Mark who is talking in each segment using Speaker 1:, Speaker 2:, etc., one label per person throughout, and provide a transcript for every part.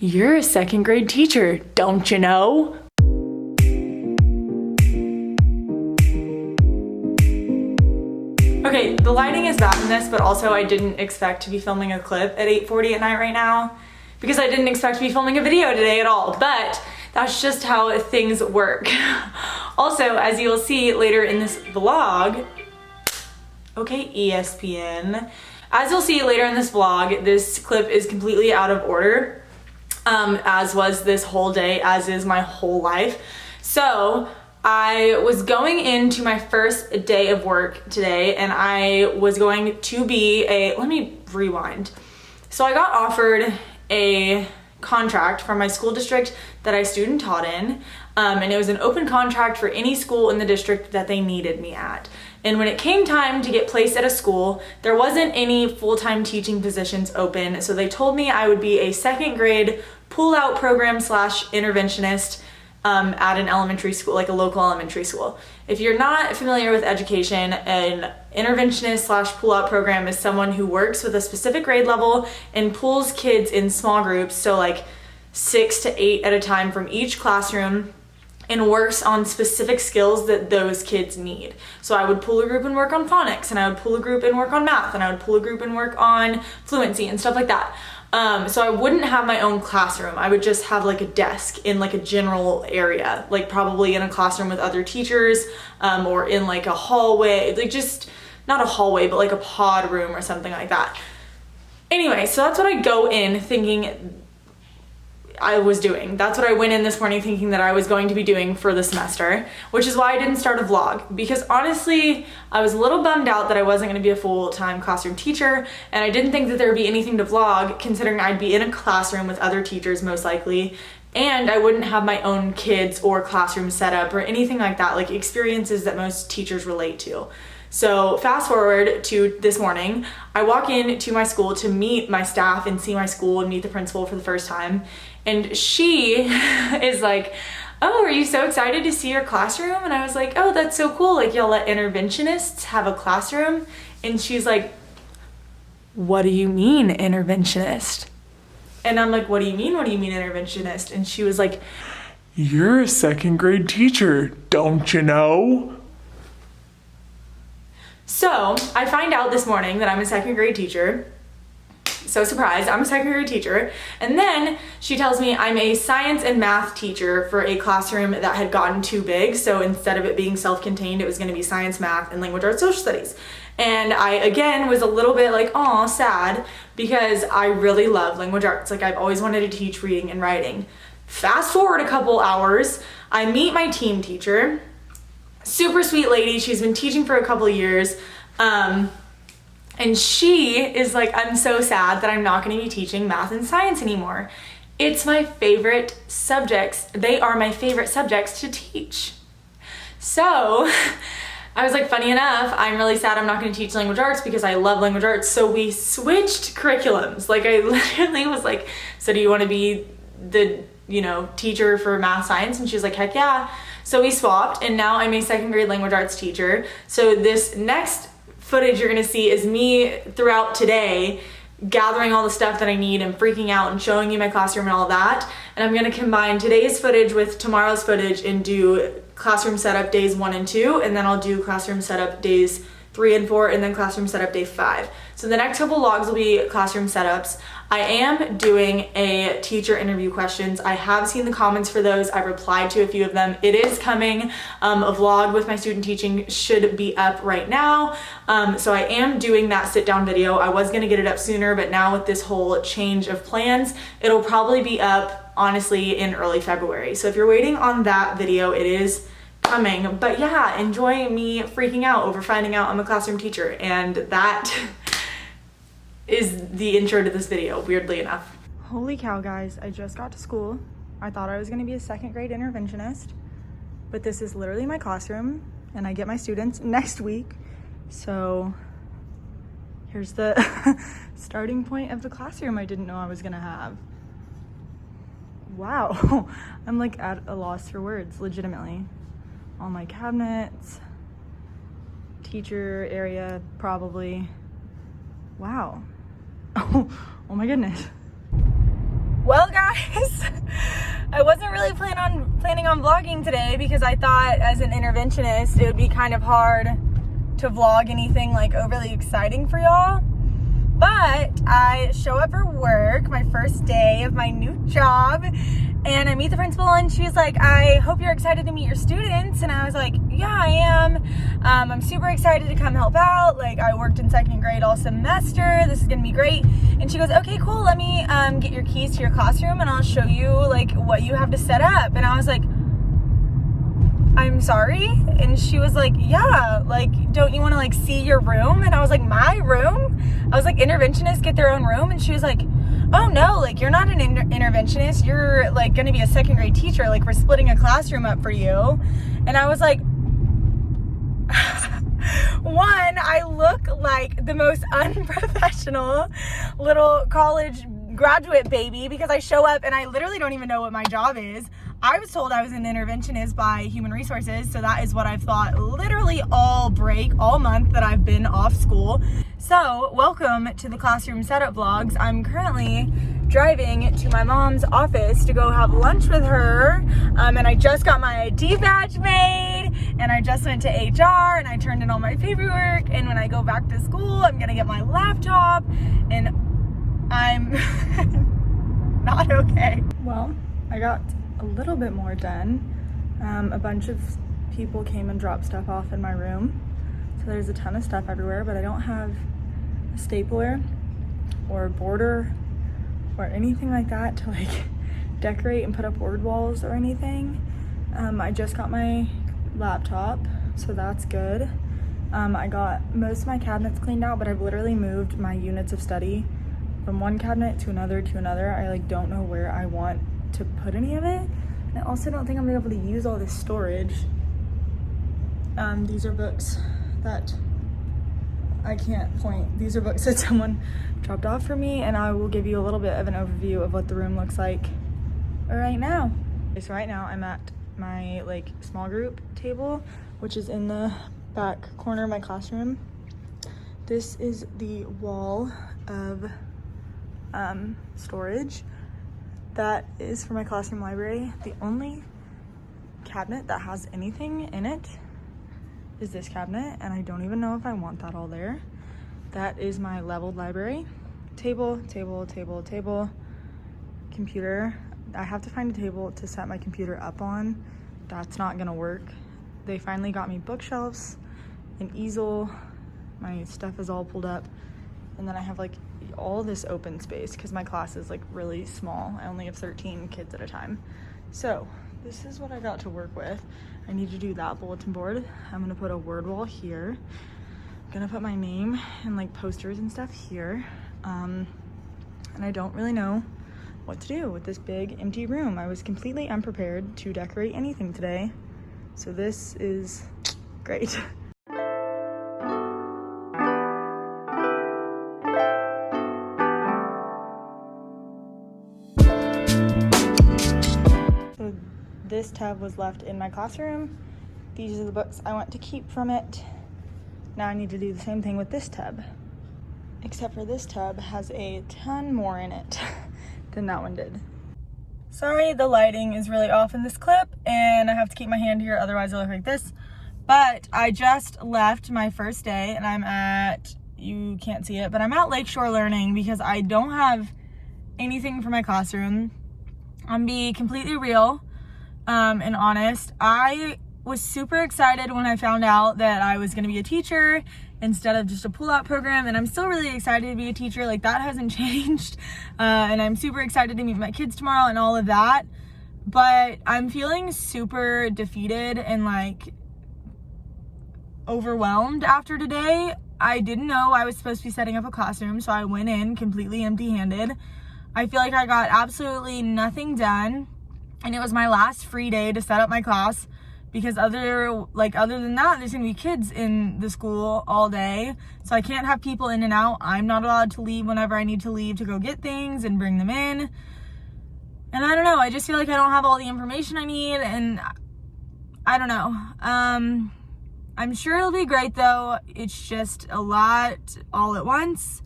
Speaker 1: You're a second grade teacher, don't you know? Okay, the lighting is bad in this, but also I didn't expect to be filming a clip at 8:40 at night right now because I didn't expect to be filming a video today at all, but that's just how things work. Also, as you will see later in this vlog, okay, ESPN. As you'll see later in this vlog, this clip is completely out of order, as was this whole day, as is my whole life. So I was going into my first day of work today, and I was going to be let me rewind. So I got offered a contract from my school district that I student taught in, and it was an open contract for any school in the district that they needed me at. And when it came time to get placed at a school, there wasn't any full-time teaching positions open, so they told me I would be a second grade pull-out program / interventionist at an elementary school, like a local elementary school. If you're not familiar with education, an interventionist / pull-out program is someone who works with a specific grade level and pulls kids in small groups, so like 6 to 8 at a time from each classroom, and works on specific skills that those kids need. So I would pull a group and work on phonics, and I would pull a group and work on math, and I would pull a group and work on fluency and stuff like that. So I wouldn't have my own classroom. I would just have like a desk in like a general area, like probably in a classroom with other teachers, or in like a hallway, like just not a hallway, but like a pod room or something like that. Anyway, so that's what I go in thinking I was doing. That's what I went in this morning thinking that I was going to be doing for the semester, which is why I didn't start a vlog, because honestly, I was a little bummed out that I wasn't going to be a full-time classroom teacher, and I didn't think that there would be anything to vlog considering I'd be in a classroom with other teachers most likely, and I wouldn't have my own kids or classroom setup or anything like that, like experiences that most teachers relate to. So fast forward to this morning, I walk into my school to meet my staff and see my school and meet the principal for the first time. And she is like, "Oh, are you so excited to see your classroom?" And I was like, "Oh, that's so cool. Like, y'all let interventionists have a classroom?" And she's like, "What do you mean, interventionist?" And I'm like, "What do you mean? What do you mean, interventionist?" And she was like, "You're a second grade teacher, don't you know?" So I find out this morning that I'm a second grade teacher. So surprised, I'm a second grade teacher. And then she tells me I'm a science and math teacher for a classroom that had gotten too big. So instead of it being self-contained, it was gonna be science, math, and language arts, social studies. And I, again, was a little bit like, aw, sad, because I really love language arts. Like, I've always wanted to teach reading and writing. Fast forward a couple hours, I meet my team teacher, super sweet lady. She's been teaching for a couple of years. And she is like, "I'm so sad that I'm not going to be teaching math and science anymore. It's my favorite subjects. They are my favorite subjects to teach." So I was like, funny enough, I'm really sad I'm not going to teach language arts because I love language arts. So we switched curriculums. Like, I literally was like, "So do you want to be the, teacher for math science?" And she was like, "Heck yeah." So we swapped, and now I'm a second grade language arts teacher. So this next footage you're gonna see is me throughout today gathering all the stuff that I need and freaking out and showing you my classroom and all that. And I'm gonna combine today's footage with tomorrow's footage and do classroom setup days 1 and 2, and then I'll do classroom setup days 3 and 4, and then classroom setup day 5. So the next couple vlogs will be classroom setups. I am doing a teacher interview questions. I have seen the comments for those. I replied to a few of them. It is coming. A vlog with my student teaching should be up right now. So I am doing that sit down video. I was gonna get it up sooner, but now with this whole change of plans, it'll probably be up, honestly, in early February. So if you're waiting on that video, it is coming. But yeah, enjoy me freaking out over finding out I'm a classroom teacher, and that is the intro to this video, weirdly enough. Holy cow, guys, I just got to school. I thought I was gonna be a second grade interventionist, but this is literally my classroom, and I get my students next week. So here's the starting point of the classroom I didn't know I was gonna have. Wow, I'm like at a loss for words, legitimately. All my cabinets, teacher area, probably. Wow. Oh my goodness. Well, guys, guys. I wasn't really planning on vlogging today because I thought as an interventionist it would be kind of hard to vlog anything like overly exciting for y'all. But I show up for work, my first day of my new job, and I meet the principal and she was like, I hope you're excited to meet your students. And I was like, yeah, I am. I'm super excited to come help out. Like, I worked in second grade all semester. This is gonna be great. And she goes, okay, cool. Let me get your keys to your classroom and I'll show you like what you have to set up. And I was like, I'm sorry? And she was like, yeah, like, don't you want to like see your room? And I was like, my room? I was like, interventionists get their own room? And she was like, oh no, like, you're not an interventionist. You're like going to be a second grade teacher. Like, we're splitting a classroom up for you. And I was like, one, I look like the most unprofessional little college graduate baby because I show up and I literally don't even know what my job is. I was told I was an interventionist by Human Resources, so that is what I've thought literally all month that I've been off school. So, welcome to the classroom setup vlogs. I'm currently driving to my mom's office to go have lunch with her, and I just got my ID badge made, and I just went to HR, and I turned in all my paperwork, and when I go back to school, I'm gonna get my laptop, and I'm not okay. Well, I got a little bit more done. A bunch of people came and dropped stuff off in my room. So there's a ton of stuff everywhere, but I don't have a stapler or a border or anything like that to like decorate and put up word walls or anything. I just got my laptop, so that's good. I got most of my cabinets cleaned out, but I've literally moved my units of study from one cabinet to another to another. I like don't know where I want to put any of it. And I also don't think I'm gonna be able to use all this storage. These are books that I can't point. These are books that someone dropped off for me, and I will give you a little bit of an overview of what the room looks like right now. So right now I'm at my like small group table, which is in the back corner of my classroom. This is the wall of storage. That is for my classroom library. The only cabinet that has anything in it is this cabinet, and I don't even know if I want that all there. That is my leveled library. Table, computer. I have to find a table to set my computer up on. That's not gonna work. They finally got me bookshelves, an easel, my stuff is all pulled up, and then I have like all this open space because my class is like really small. I only have 13 kids at a time. So this is what I got to work with. I need to do that bulletin board. I'm gonna put a word wall here. I'm gonna put my name and like posters and stuff here. And I don't really know what to do with this big empty room. I was completely unprepared to decorate anything today. So this is great. This tub was left in my classroom. These are the books I want to keep from it. Now I need to do the same thing with this tub. Except for this tub has a ton more in it than that one did. Sorry, the lighting is really off in this clip and I have to keep my hand here, otherwise it'll look like this. But I just left my first day and I'm at, you can't see it, but I'm at Lakeshore Learning because I don't have anything for my classroom. I'm being completely real. And honest, I was super excited when I found out that I was going to be a teacher instead of just a pull-out program, and I'm still really excited to be a teacher. Like, that hasn't changed, and I'm super excited to meet my kids tomorrow and all of that, but I'm feeling super defeated and like overwhelmed after today. I didn't know I was supposed to be setting up a classroom, so I went in completely empty-handed. I feel like I got absolutely nothing done. And it was my last free day to set up my class because other than that, there's gonna be kids in the school all day. So I can't have people in and out. I'm not allowed to leave whenever I need to leave to go get things and bring them in. And I don't know, I just feel like I don't have all the information I need, and I don't know. I'm sure it'll be great though. It's just a lot all at once.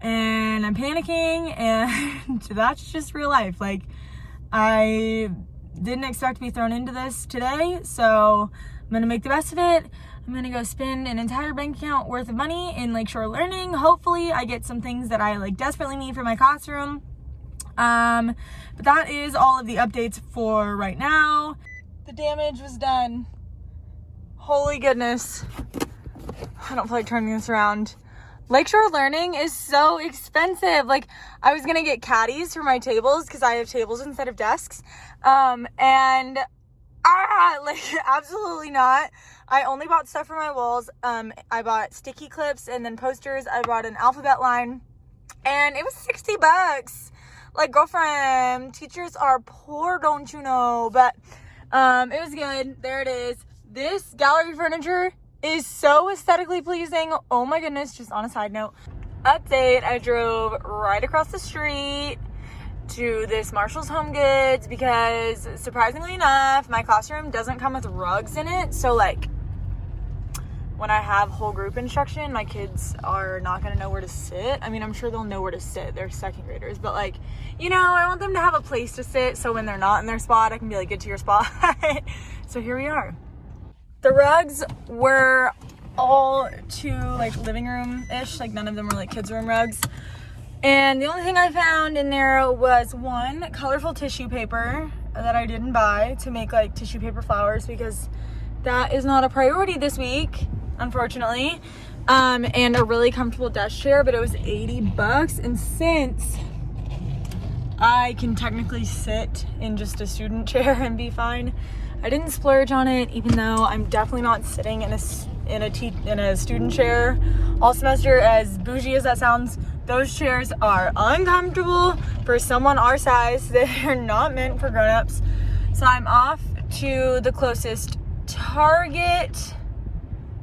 Speaker 1: and I'm panicking, and that's just real life. Like, I didn't expect to be thrown into this today, so I'm gonna make the best of it. I'm gonna go spend an entire bank account worth of money in Lakeshore Learning. Hopefully I get some things that I like desperately need for my classroom. But that is all of the updates for right now. The damage was done. Holy goodness. I don't feel like turning this around. Lakeshore Learning is so expensive. Like, I was gonna get caddies for my tables because I have tables instead of desks. Like, absolutely not. I only bought stuff for my walls. I bought sticky clips and then posters. I bought an alphabet line, and it was $60. Like, girlfriend, teachers are poor, don't you know? But it was good. There it is. This gallery furniture is so aesthetically pleasing. Oh my goodness. Just on a side note, update, I drove right across the street to this Marshall's Home Goods because, surprisingly enough, my classroom doesn't come with rugs in it. So, like, when I have whole group instruction, my kids are not going to know where to sit. I mean, I'm sure they'll know where to sit. They're second graders. But, like, you know, I want them to have a place to sit so when they're not in their spot, I can be like, get to your spot. So here we are. The rugs were all to, like, living room-ish. Like, none of them were, like, kids' room rugs. And the only thing I found in there was one colorful tissue paper that I didn't buy to make, like, tissue paper flowers because that is not a priority this week, unfortunately. And a really comfortable desk chair, but it was $80. And since I can technically sit in just a student chair and be fine, I didn't splurge on it, even though I'm definitely not sitting in a student chair all semester. As bougie as that sounds, those chairs are uncomfortable for someone our size. They're not meant for grown-ups. So I'm off to the closest Target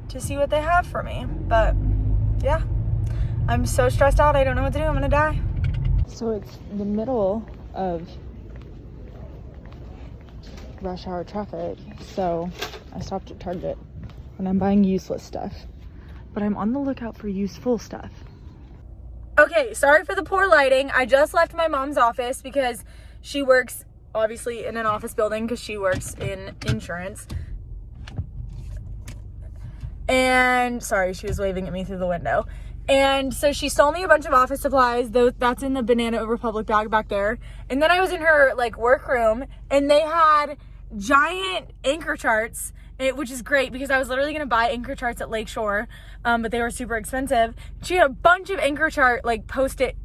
Speaker 1: to see what they have for me. But yeah, I'm so stressed out. I don't know what to do. I'm gonna die. So it's the middle of rush hour traffic, so I stopped at Target and I'm buying useless stuff, but I'm on the lookout for useful stuff. Okay, sorry for the poor lighting. I just left my mom's office because she works obviously in an office building because she works in insurance. And sorry, she was waving at me through the window. And so she sold me a bunch of office supplies. That's in the Banana Republic bag back there. And then I was in her, like, workroom, and they had giant anchor charts, which is great because I was literally going to buy anchor charts at Lakeshore, but they were super expensive. She had a bunch of anchor chart, like, Post-it,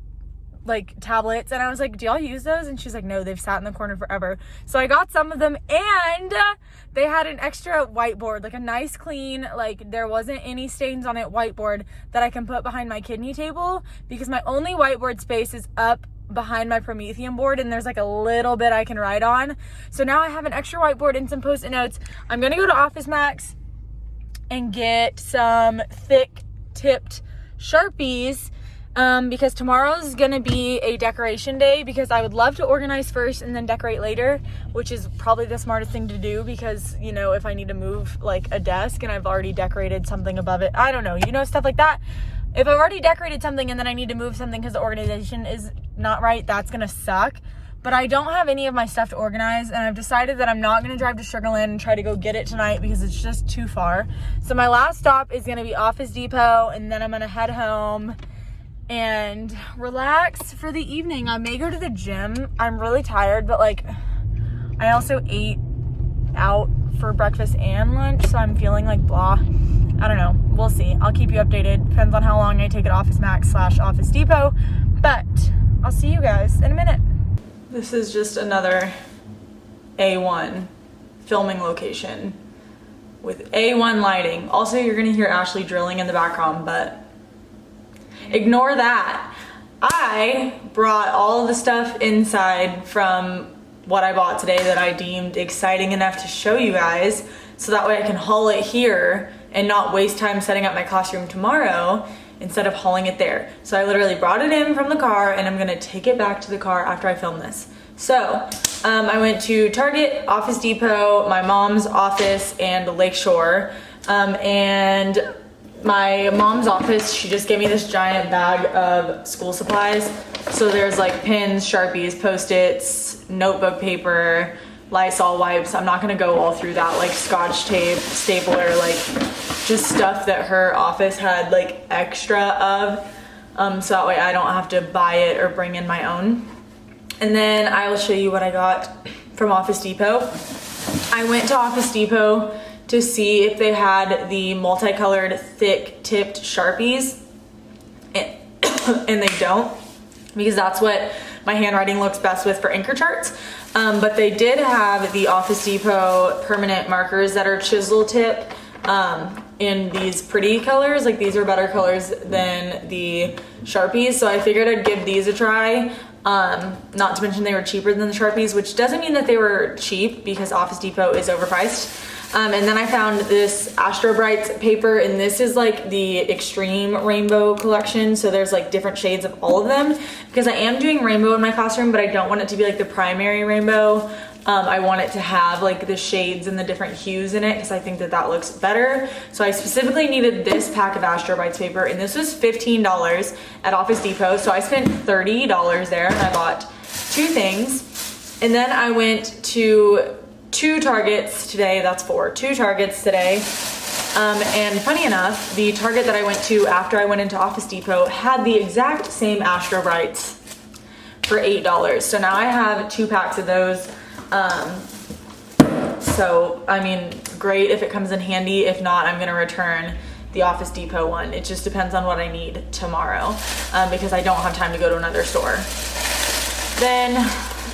Speaker 1: like, tablets, and I was like, do y'all use those? And she's like, no, they've sat in the corner forever. So I got some of them, and they had an extra whiteboard, like a nice clean, like, there wasn't any stains on it whiteboard that I can put behind my kidney table because my only whiteboard space is up behind my Promethean board, and there's like a little bit I can write on. So now I have an extra whiteboard and some Post-it notes. I'm gonna go to Office Max and get some thick tipped Sharpies because tomorrow's gonna be a decoration day because I would love to organize first and then decorate later, which is probably the smartest thing to do because, you know, if I need to move like a desk and I've already decorated something above it, I don't know, you know, stuff like that. If I've already decorated something and then I need to move something because the organization is not right, that's gonna suck. But I don't have any of my stuff to organize, and I've decided that I'm not gonna drive to Sugar Land and try to go get it tonight because it's just too far. So my last stop is gonna be Office Depot, and then I'm gonna head home and relax for the evening. I may go to the gym. I'm really tired, but like I also ate out for breakfast and lunch, so I'm feeling like blah. I don't know. We'll see. I'll keep you updated. Depends on how long I take at Office Max / Office Depot. But I'll see you guys in a minute. This is just another A1 filming location with A1 lighting. Also, you're gonna hear Ashley drilling in the background, but ignore that. I brought all of the stuff inside from what I bought today that I deemed exciting enough to show you guys, so that way I can haul it here and not waste time setting up my classroom tomorrow instead of hauling it there. So I literally brought it in from the car and I'm gonna take it back to the car after I film this. So I went to Target, Office Depot, my mom's office, and Lakeshore. And my mom's office, she just gave me this giant bag of school supplies. So there's like pins, Sharpies, Post-its, notebook paper, Lysol wipes. I'm not gonna go all through that, like Scotch tape, stapler, like just stuff that her office had like extra of. So that way I don't have to buy it or bring in my own. And then I will show you what I got from Office Depot. I went to Office Depot to see if they had the multicolored thick tipped Sharpies, and they don't, because that's what my handwriting looks best with for anchor charts. But they did have the Office Depot permanent markers that are chisel tip in these pretty colors. Like these are better colors than the Sharpies, so I figured I'd give these a try. Not to mention they were cheaper than the Sharpies, which doesn't mean that they were cheap, because Office Depot is overpriced. And then I found this Astro Brights paper, and this is like the extreme rainbow collection. So there's like different shades of all of them, because I am doing rainbow in my classroom, but I don't want it to be like the primary rainbow. I want it to have like the shades and the different hues in it, because I think that that looks better. So I specifically needed this pack of Astro Brights paper, and this was $15 at Office Depot. So I spent $30 there, and I bought 2 things. And then I went to 2 Targets today. That's 4. 2 Targets today. And funny enough, the Target that I went to after I went into Office Depot had the exact same Astro Brights for $8. So now I have 2 packs of those. So I mean, great if it comes in handy. If not, I'm gonna return the Office Depot one. It just depends on what I need tomorrow, because I don't have time to go to another store. Then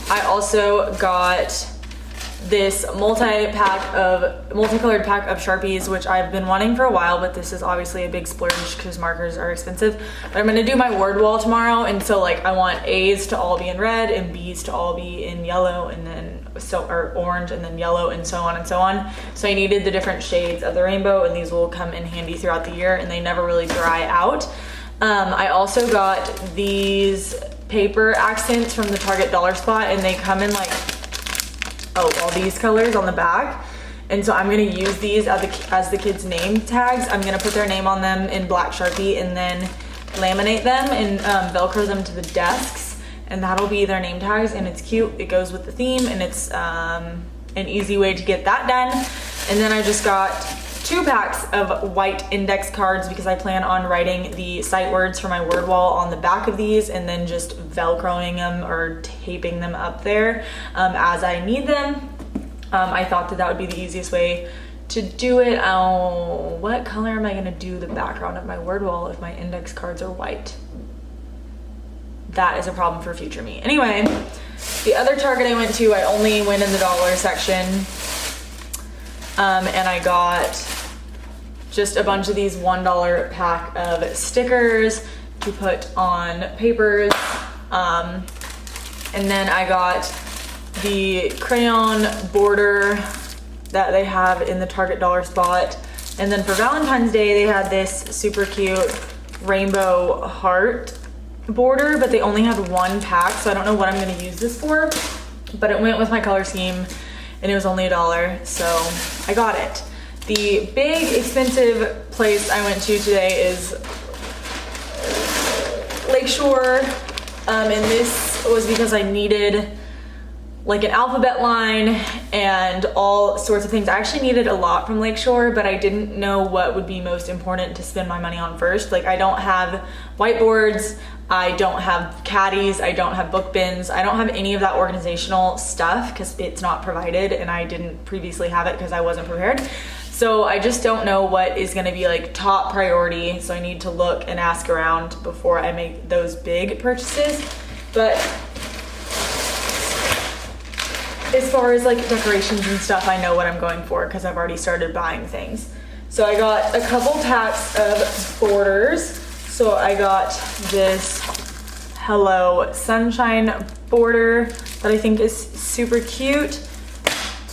Speaker 1: I also got this multicolored pack of Sharpies, which I've been wanting for a while, but this is obviously a big splurge because markers are expensive. But I'm gonna do my word wall tomorrow, and so like I want A's to all be in red and B's to all be in yellow, and then or orange, and then yellow, and so on and so on. So I needed the different shades of the rainbow, and these will come in handy throughout the year, and they never really dry out. I also got these paper accents from the Target Dollar Spot, and they come in like all these colors on the back. And so I'm gonna use these as the kids' name tags. I'm gonna put their name on them in black Sharpie, and then laminate them and Velcro them to the desks, and that'll be their name tags. And it's cute, it goes with the theme, and it's an easy way to get that done. And then I just got 2 packs of white index cards, because I plan on writing the sight words for my word wall on the back of these, and then just Velcroing them or taping them up there as I need them. I thought that that would be the easiest way to do it. Oh, what color am I gonna do the background of my word wall if my index cards are white? That is a problem for future me. Anyway, the other Target I went to, I only went in the dollar section, and I got just a bunch of these $1 pack of stickers to put on papers. And then I got the crayon border that they have in the Target Dollar Spot. And then for Valentine's Day, they had this super cute rainbow heart border, but they only had 1 pack, so I don't know what I'm gonna use this for, but it went with my color scheme, and it was only $1, so I got it. The big expensive place I went to today is Lakeshore, and this was because I needed like an alphabet line and all sorts of things. I actually needed a lot from Lakeshore, but I didn't know what would be most important to spend my money on first. Like I don't have whiteboards, I don't have caddies, I don't have book bins, I don't have any of that organizational stuff because it's not provided, and I didn't previously have it because I wasn't prepared. So I just don't know what is gonna be like top priority, so I need to look and ask around before I make those big purchases. But as far as like decorations and stuff, I know what I'm going for because I've already started buying things. So I got a couple packs of borders. So I got this Hello Sunshine border that I think is super cute.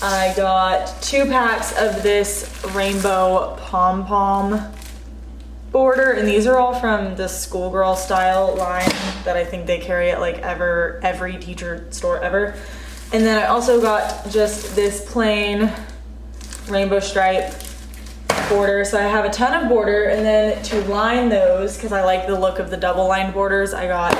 Speaker 1: I got 2 packs of this rainbow pom-pom border, and these are all from the schoolgirl style line that I think they carry at like every teacher store ever. And then I also got just this plain rainbow stripe border. So I have a ton of border, and then to line those, because I like the look of the double lined borders, I got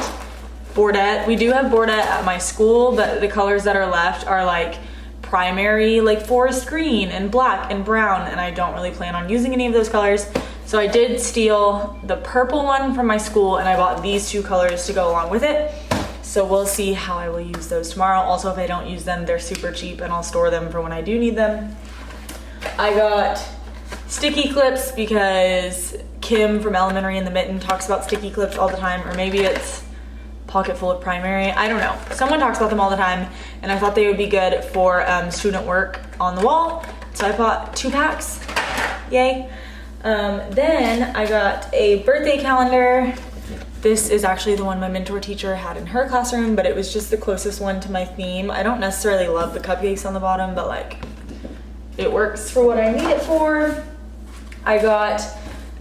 Speaker 1: Bordette. We do have Bordette at my school, but the colors that are left are like primary, like forest green and black and brown, and I don't really plan on using any of those colors. So I did steal the purple one from my school, and I bought these two colors to go along with it. So we'll see how I will use those tomorrow. Also, if I don't use them, they're super cheap and I'll store them for when I do need them. I got sticky clips because Kim from Elementary in the Mitten talks about sticky clips all the time, or maybe it's Pocket Full of Primary. I don't know. Someone talks about them all the time, and I thought they would be good for student work on the wall. So I bought 2 packs. Yay. Then I got a birthday calendar. This is actually the one my mentor teacher had in her classroom, but it was just the closest one to my theme. I don't necessarily love the cupcakes on the bottom, but like it works for what I need it for. I got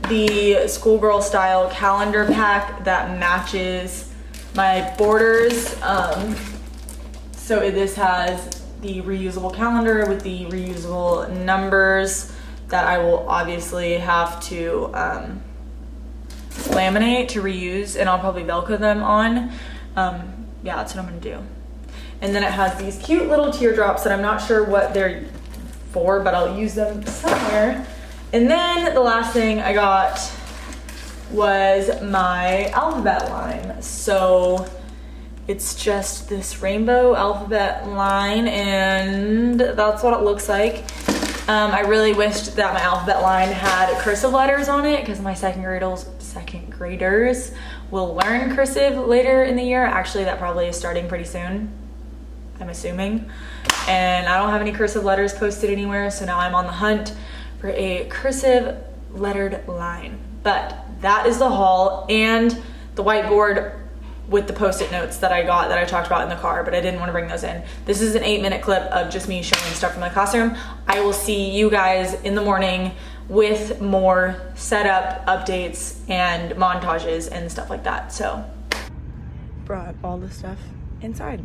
Speaker 1: the schoolgirl style calendar pack that matches my borders. So this has the reusable calendar with the reusable numbers that I will obviously have to laminate to reuse, and I'll probably Velcro them on. Yeah, that's what I'm gonna do. And then it has these cute little teardrops that I'm not sure what they're for, but I'll use them somewhere. And then the last thing I got was my alphabet line. So it's just this rainbow alphabet line, and that's what it looks like. I really wished that my alphabet line had cursive letters on it, because my second graders will learn cursive later in the year. Actually, that probably is starting pretty soon, I'm assuming. And I don't have any cursive letters posted anywhere, so now I'm on the hunt for a cursive lettered line. But that is the haul, and the whiteboard with the post-it notes that I got that I talked about in the car, but I didn't want to bring those in. This is an 8-minute clip of just me showing stuff from my classroom. I will see you guys in the morning with more setup updates and montages and stuff like that. So, brought all the stuff inside.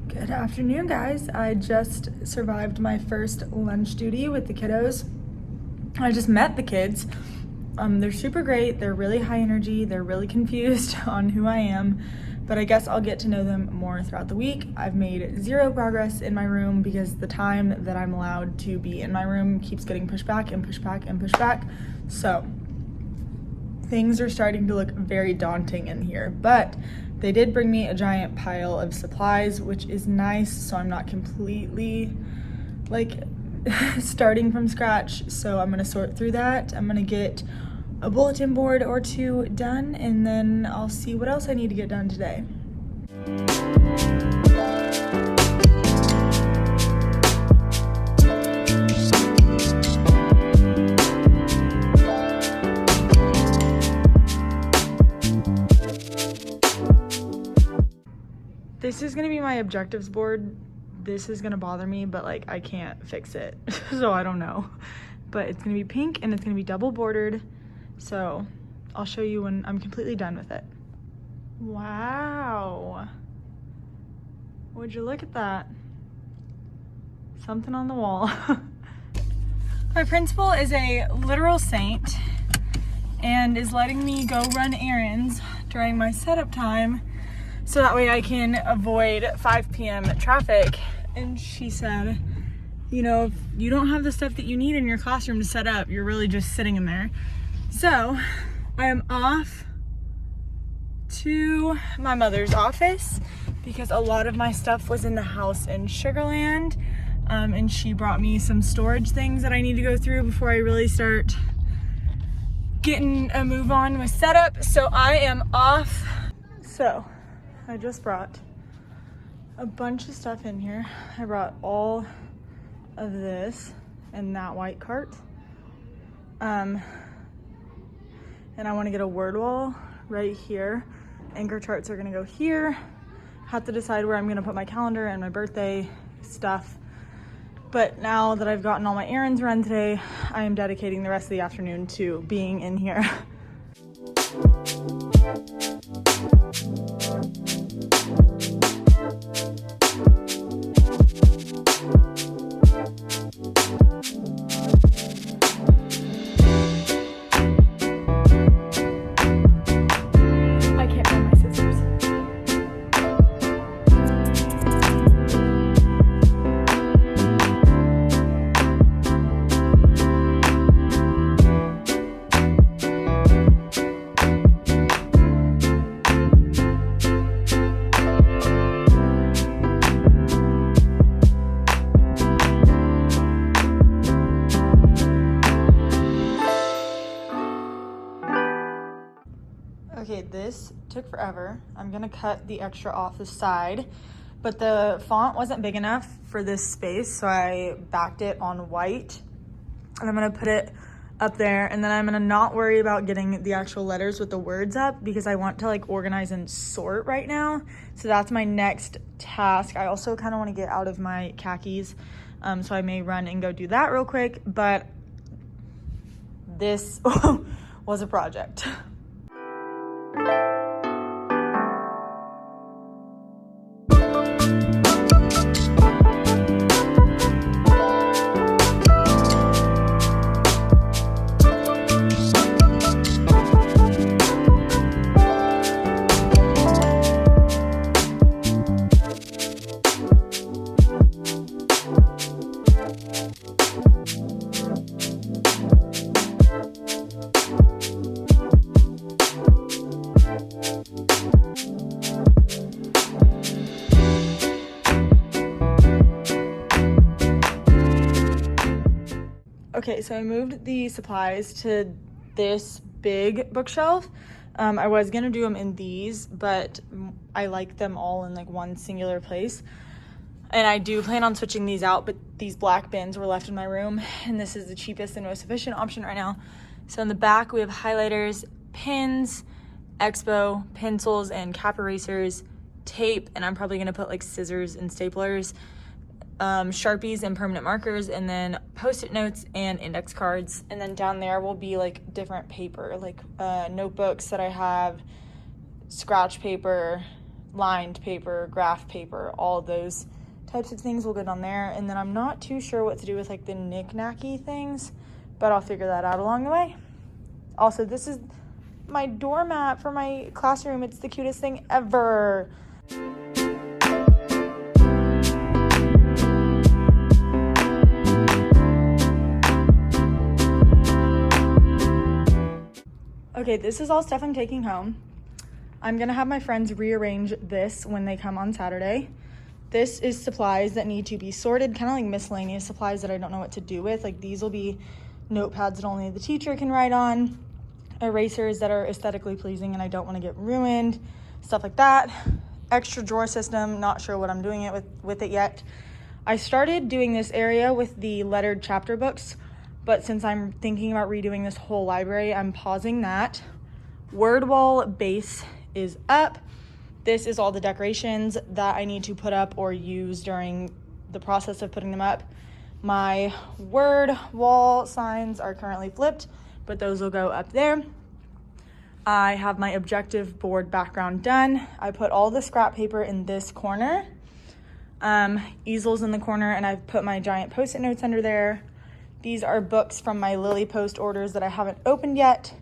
Speaker 1: Good afternoon, guys. I just survived my first lunch duty with the kiddos. I just met the kids. They're super great. They're really high energy. They're really confused on who I am, but I guess I'll get to know them more throughout the week. I've made 0 progress in my room because the time that I'm allowed to be in my room keeps getting pushed back and pushed back and pushed back. So things are starting to look very daunting in here, but they did bring me a giant pile of supplies, which is nice, so I'm not completely like starting from scratch. So I'm gonna sort through that. I'm gonna get a bulletin board or 2 done, and then I'll see what else I need to get done today. This is gonna be my objectives board. This is gonna bother me, but like I can't fix it, so I don't know. But it's gonna be pink and it's gonna be double bordered. So I'll show you when I'm completely done with it. Wow. Would you look at that? Something on the wall. My principal is a literal saint and is letting me go run errands during my setup time, so that way I can avoid 5 p.m. traffic. And she said, you know, if you don't have the stuff that you need in your classroom to set up, you're really just sitting in there. So I am off to my mother's office because a lot of my stuff was in the house in Sugar Land. And she brought me some storage things that I need to go through before I really start getting a move on with setup. So I am off. So I just brought a bunch of stuff in here. I brought all of this in that white cart. And I want to get a word wall right here. Anchor charts are gonna go here. Have to decide where I'm gonna put my calendar and my birthday stuff. But now that I've gotten all my errands run today, I am dedicating the rest of the afternoon to being in here. Okay, this took forever. I'm gonna cut the extra off the side, but the font wasn't big enough for this space, so I backed it on white, and I'm gonna put it up there, and then I'm gonna not worry about getting the actual letters with the words up because I want to like organize and sort right now. So that's my next task. I also kind of want to get out of my khakis, so I may run and go do that real quick, but this was a project. Okay, so I moved the supplies to this big bookshelf. I was gonna do them in these, but I like them all in like one singular place. And I do plan on switching these out, but these black bins were left in my room, and this is the cheapest and most efficient option right now. So in the back, we have highlighters, pins, Expo, pencils and cap erasers, tape, and I'm probably gonna put like scissors and staplers, Sharpies and permanent markers, and then post-it notes and index cards. And then down there will be like different paper, like notebooks that I have, scratch paper, lined paper, graph paper, all of those types of things will go down there. And then I'm not too sure what to do with like the knick-knacky things, but I'll figure that out along the way. Also, this is my doormat for my classroom. It's the cutest thing ever. Okay, this is all stuff I'm taking home. I'm gonna have my friends rearrange this when they come on Saturday. This is supplies that need to be sorted, kind of like miscellaneous supplies that I don't know what to do with. Like these will be notepads that only the teacher can write on, erasers that are aesthetically pleasing and I don't want to get ruined, stuff like that. Extra drawer system, not sure what I'm doing with it yet. I started doing this area with the lettered chapter books, but since I'm thinking about redoing this whole library, I'm pausing that. Word wall base is up. This is all the decorations that I need to put up or use during the process of putting them up. My word wall signs are currently flipped, but those will go up there. I have my objective board background done. I put all the scrap paper in this corner. Easels in the corner, and I've put my giant post-it notes under there. These are books from my Lily Post orders that I haven't opened yet.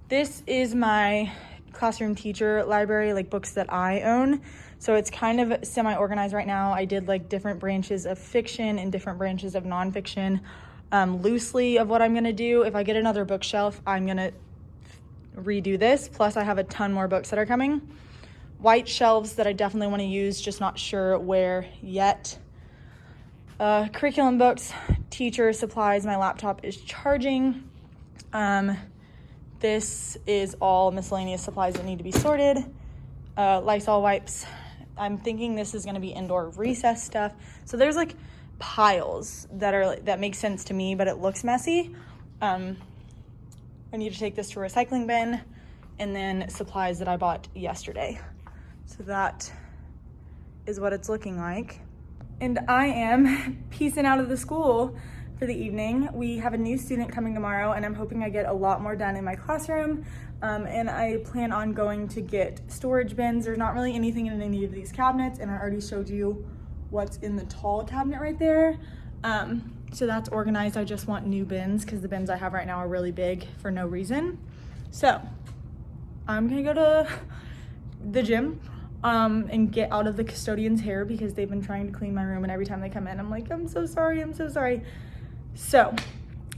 Speaker 1: This is my classroom teacher library, like books that I own. So it's kind of semi-organized right now. I did like different branches of fiction and different branches of nonfiction, loosely of what I'm gonna do. If I get another bookshelf, I'm gonna redo this. Plus I have a ton more books that are coming. White shelves that I definitely wanna use, just not sure where yet. Curriculum books, teacher supplies, my laptop is charging. This is all miscellaneous supplies that need to be sorted. Lysol wipes. I'm thinking this is gonna be indoor recess stuff. So there's like piles that make sense to me, but it looks messy. I need to take this to a recycling bin, and then supplies that I bought yesterday. So that is what it's looking like. And I am peacing out of the school. for the evening. We have a new student coming tomorrow and I'm hoping I get a lot more done in my classroom. And I plan on going to get storage bins. There's not really anything in any of these cabinets, and I already showed you what's in the tall cabinet right there. So that's organized. I just want new bins because the bins I have right now are really big for no reason. So I'm gonna go to the gym and get out of the custodian's hair because they've been trying to clean my room, and every time they come in I'm like, I'm so sorry, I'm so sorry. So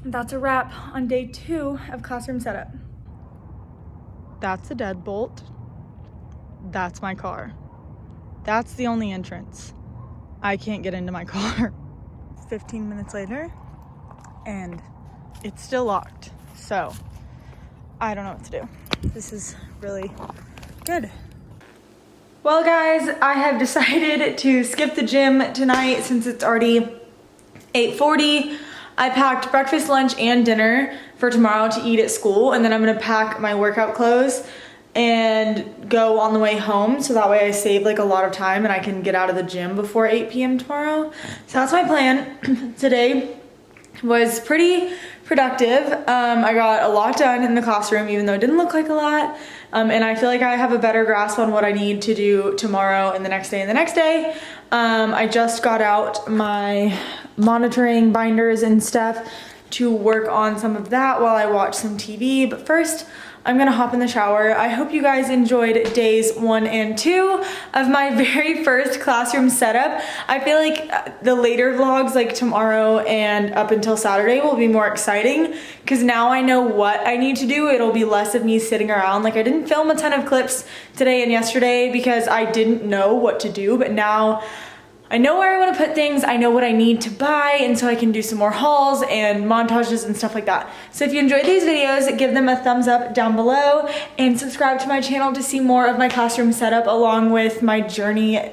Speaker 1: that's a wrap on day 2 of classroom setup. That's a deadbolt. That's my car. That's the only entrance. I can't get into my car. 15 minutes later and it's still locked. So I don't know what to do. This is really good. Well guys, I have decided to skip the gym tonight since it's already 8:40. I packed breakfast, lunch, and dinner for tomorrow to eat at school, and then I'm gonna pack my workout clothes and go on the way home, so that way I save like a lot of time and I can get out of the gym before 8 p.m. tomorrow. So that's my plan. Today was pretty productive. I got a lot done in the classroom, even though it didn't look like a lot. And I feel like I have a better grasp on what I need to do tomorrow and the next day and the next day. I just got out my monitoring binders and stuff to work on some of that while I watch some TV. But first, I'm gonna hop in the shower. I hope you guys enjoyed days 1 and 2 of my very first classroom setup. I feel like the later vlogs, like tomorrow and up until Saturday, will be more exciting because now I know what I need to do. It'll be less of me sitting around. Like I didn't film a ton of clips today and yesterday because I didn't know what to do, but now I know where I want to put things, I know what I need to buy, and so I can do some more hauls and montages and stuff like that. So if you enjoyed these videos, give them a thumbs up down below and subscribe to my channel to see more of my classroom setup along with my journey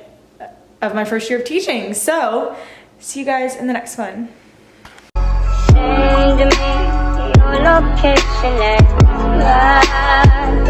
Speaker 1: of my first year of teaching. So see you guys in the next one. Send me your location and